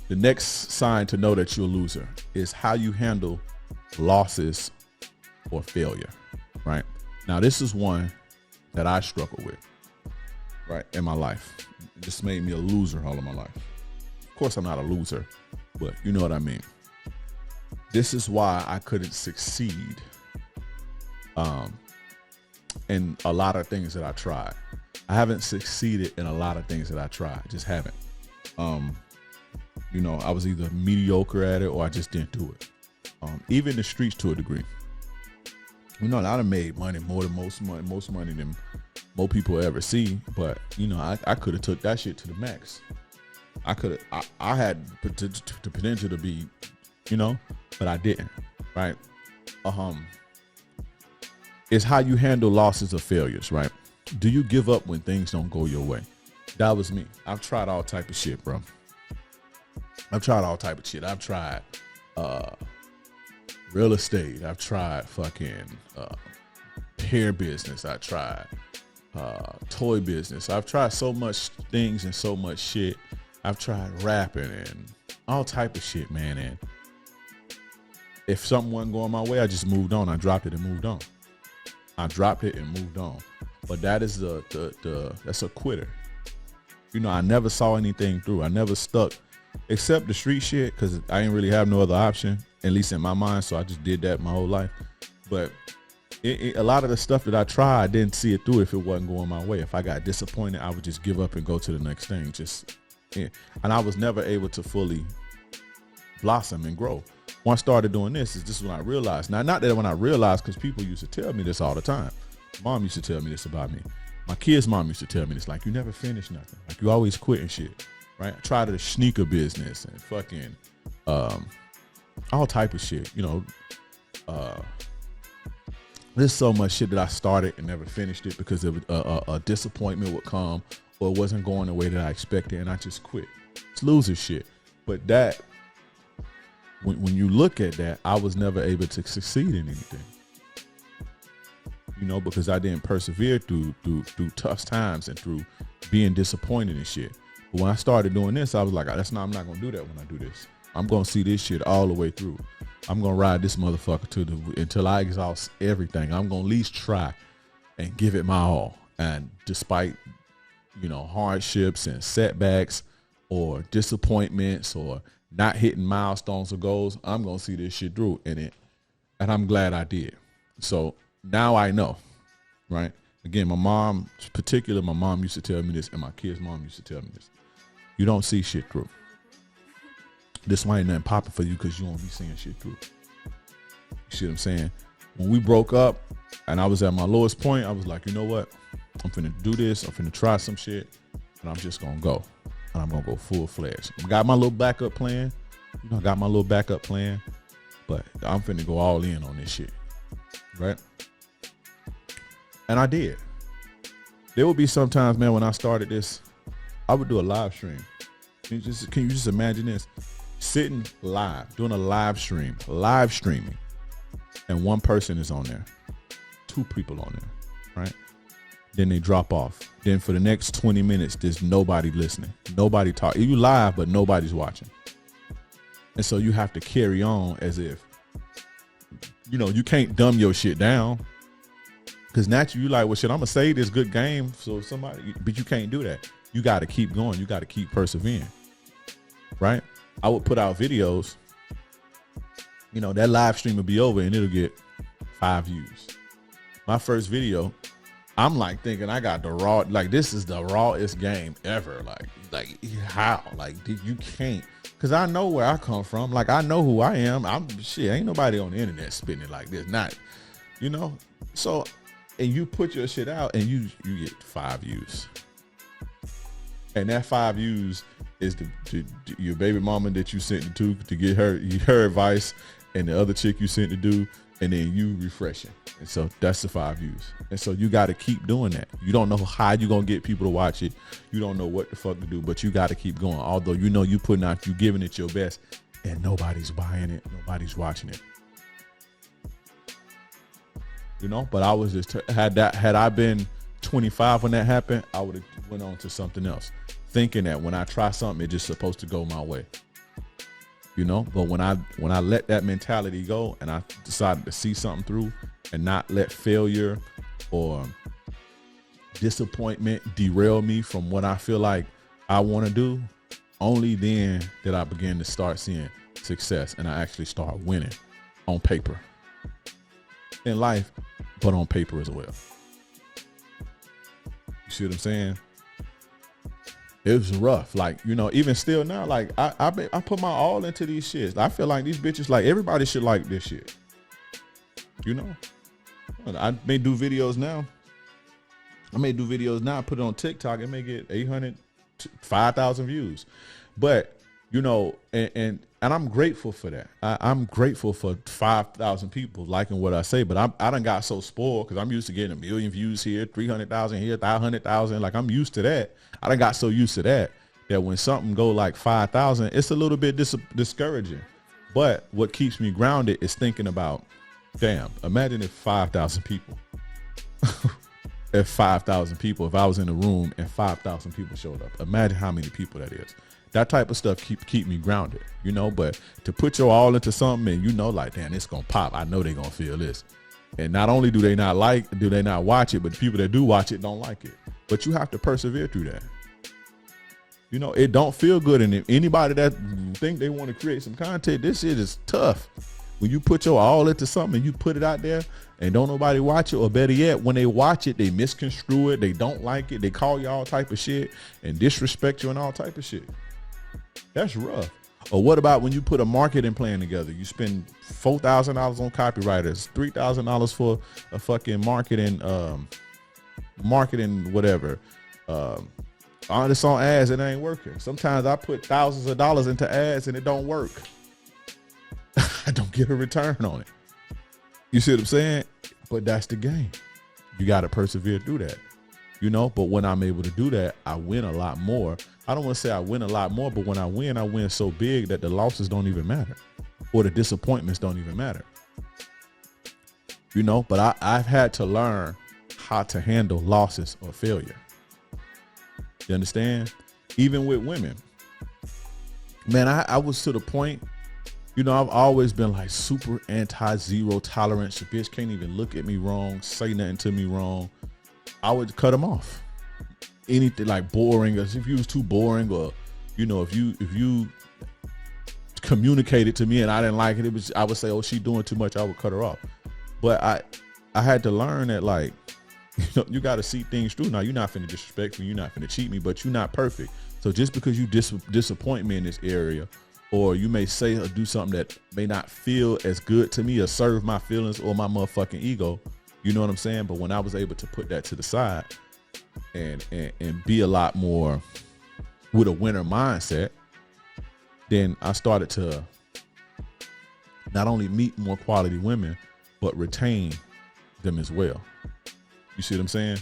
The next sign to know that you're a loser is how you handle losses or failure, right? Now, this is one that I struggle with, right, in my life. It just made me a loser all of my life. Of course, I'm not a loser, but you know what I mean. This is why I couldn't succeed in a lot of things that I tried. I haven't succeeded in a lot of things that I tried. Just haven't. You know, I was either mediocre at it or I just didn't do it. Even the streets to a degree. You know, I done made money more than most money than most people ever see. But you know, I could have took that shit to the max. I had the potential to be, you know, but I didn't. Right? It's how you handle losses or failures, right? Do you give up when things don't go your way? That was me. I've tried all type of shit, bro. I've tried all type of shit. I've tried real estate. I've tried fucking hair business. I tried toy business. I've tried so much things and so much shit. I've tried rapping and all type of shit, man. And if something wasn't going my way, I just moved on. I dropped it and moved on. I dropped it and moved on. But that is that's a quitter. You know, I never saw anything through. I never stuck, except the street shit, because I didn't really have no other option, at least in my mind. So I just did that my whole life. But a lot of the stuff that I tried, I didn't see it through if it wasn't going my way. If I got disappointed, I would just give up and go to the next thing. And I was never able to fully blossom and grow. Once I started doing this is when I realized. Now, not that when I realized, because people used to tell me this all the time. Mom used to tell me this about me. My kid's mom used to tell me this, like, you never finish nothing. Like, you always quit and shit, right? I tried the sneaker business and fucking all type of shit, you know. There's so much shit that I started and never finished it because of a disappointment would come or it wasn't going the way that I expected, and I just quit. It's loser shit. But that, when you look at that, I was never able to succeed in anything. You know, because I didn't persevere through tough times and through being disappointed and shit. But when I started doing this, I was like, I'm not gonna do that when I do this. I'm gonna see this shit all the way through. I'm gonna ride this motherfucker until I exhaust everything. I'm gonna at least try and give it my all. And despite, you know, hardships and setbacks or disappointments or not hitting milestones or goals, I'm gonna see this shit through and I'm glad I did. So now I know, right? Again, my mom used to tell me this, and my kid's mom used to tell me this. You don't see shit through. This why ain't nothing popping for you because you won't be seeing shit through. You see what I'm saying? When we broke up and I was at my lowest point, I was like, you know what? I'm finna do this. I'm finna try some shit, and I'm just gonna go. And I'm gonna go full fledged. I got my little backup plan. You know, I got my little backup plan, but I'm finna go all in on this shit, right? And I did. There would be sometimes, man, when I started this, I would do a live stream. Can you just imagine this? Sitting live, doing a live streaming, and one person is on there, two people on there, right? Then they drop off. Then for the next 20 minutes, there's nobody listening. Nobody talking. You live, but nobody's watching. And so you have to carry on as if, you know, you can't dumb your shit down. Because naturally, you like, well, shit, I'm going to say this good game. So somebody, but you can't do that. You got to keep going. You got to keep persevering. Right? I would put out videos. You know, that live stream would be over and it'll get 5 views. My first video, I'm like thinking I got the raw, like this is the rawest game ever. Like how? Like you can't, because I know where I come from. Like I know who I am. Ain't nobody on the internet spitting it like this. Not, you know? So, and you put your shit out and you get 5 views. And that 5 views is your baby mama that you sent it to get her advice, and the other chick you sent to do, and then you refreshing. And so that's the 5 views. And so you got to keep doing that. You don't know how you're going to get people to watch it. You don't know what the fuck to do, but you got to keep going. Although you know you putting out, you giving it your best, and nobody's buying it. Nobody's watching it. You know, but I was just, had I been 25 when that happened, I would have went on to something else, thinking that when I try something, it's just supposed to go my way. you know. But when I let that mentality go and I decided to see something through and not let failure or disappointment derail me from what I feel like I want to do, only then did I begin to start seeing success, and I actually start winning on paper in life, but on paper as well. You see what I'm saying? It was rough. Like, you know, even still now, like I put my all into these shits. I feel like these bitches, like everybody should like this shit. You know, I may do videos now. Put it on TikTok. It may get 800, 5,000 views. But, you know, and I'm grateful for that. I'm grateful for 5,000 people liking what I say. But I done got so spoiled because I'm used to getting 1 million views here, 300,000 here, 500,000. Like, I'm used to that. I done got so used to that when something go like 5,000, it's a little bit discouraging. But what keeps me grounded is thinking about, damn, imagine if 5,000 people, if I was in a room and 5,000 people showed up, imagine how many people that is. That type of stuff keep me grounded, you know. But to put your all into something and you know, like, damn, it's gonna pop. I know they're gonna feel this. And not only do they not watch it, but the people that do watch it don't like it. But you have to persevere through that. You know, it don't feel good. And if anybody that think they want to create some content, this shit is tough. When you put your all into something and you put it out there and don't nobody watch it, or better yet, when they watch it, they misconstrue it, they don't like it, they call you all type of shit and disrespect you and all type of shit. That's rough. Or what about when you put a marketing plan together? You spend $4,000 on copywriters, $3,000 for a fucking marketing whatever. On this on ads, it ain't working. Sometimes I put thousands of dollars into ads and it don't work. I don't get a return on it. You see what I'm saying? But that's the game. You got to persevere through that, you know. But when I'm able to do that, I win a lot more. I don't want to say I win a lot more, but when I win so big that the losses don't even matter, or the disappointments don't even matter, you know. But I've had to learn how to handle losses or failure. You understand? Even with women, man, I was to the point, you know, I've always been like super anti-zero tolerance. Your bitch can't even look at me wrong, say nothing to me wrong. I would cut them off. Anything like boring, or if you was too boring, or, you know, if you communicated to me and I didn't like it, I would say, oh, she doing too much. I would cut her off. But I had to learn that, like, you know, you got to see things through. Now, you're not finna disrespect me, you're not finna cheat me, but you're not perfect. So just because you disappoint me in this area, or you may say or do something that may not feel as good to me or serve my feelings or my motherfucking ego, you know what I'm saying? But when I was able to put that to the side and be a lot more with a winner mindset, then I started to not only meet more quality women, but retain them as well. You see what I'm saying?